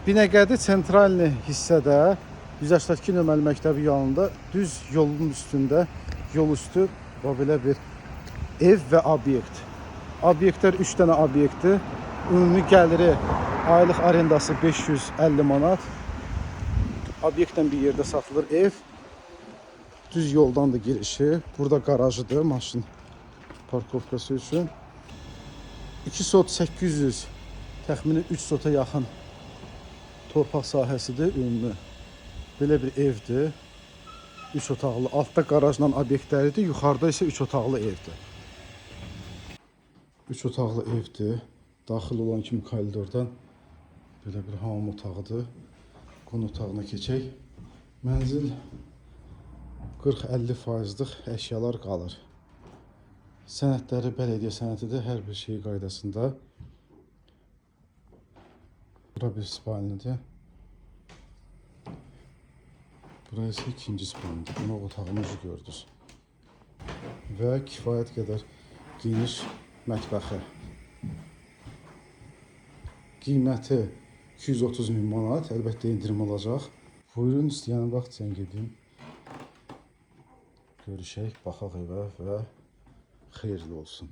Binəqədi sentralni hissədə 182 nömrəli məktəbi yanında düz yolun üstündə, yol üstü belə bir ev və obyekt. Obyektlər 3 dənə obyektdir. Ümumi gəliri aylıq arendası 550 manat. Obyektdən bir yerdə satılır ev. Düz yoldan da girişi. Burada garajıdır maşın parkovkası üçün. 2 sot 800, təxmini 3 sota yaxın torpaq sahəsidir ümumi. Belə bir evdir. 3 otaqlı. Altda garajla obyektləridir. Yuxarıda isə 3 otaqlı evdir. 3 otaqlı evdir. Daxil olan kimi koridordan belə bir hamam otağıdır. Qonaq otağına keçək. Mənzil 40-50%'lıq əşyalar qalır. Sənədləri bələdiyyə sənədidir. Hər bir şey qaydasında. Bura bir spalnidir. Burası ise ikinci spalnidir. Qonaq otağımızı gördünüz. Və kifayət qədər geniş mətbəxi. Qiyməti 230.000 manat. Əlbəttə indirim olacaq. Buyurun, istəyən vaxt zəng edin. Görüşək, baxaq evə və xeyirli olsun.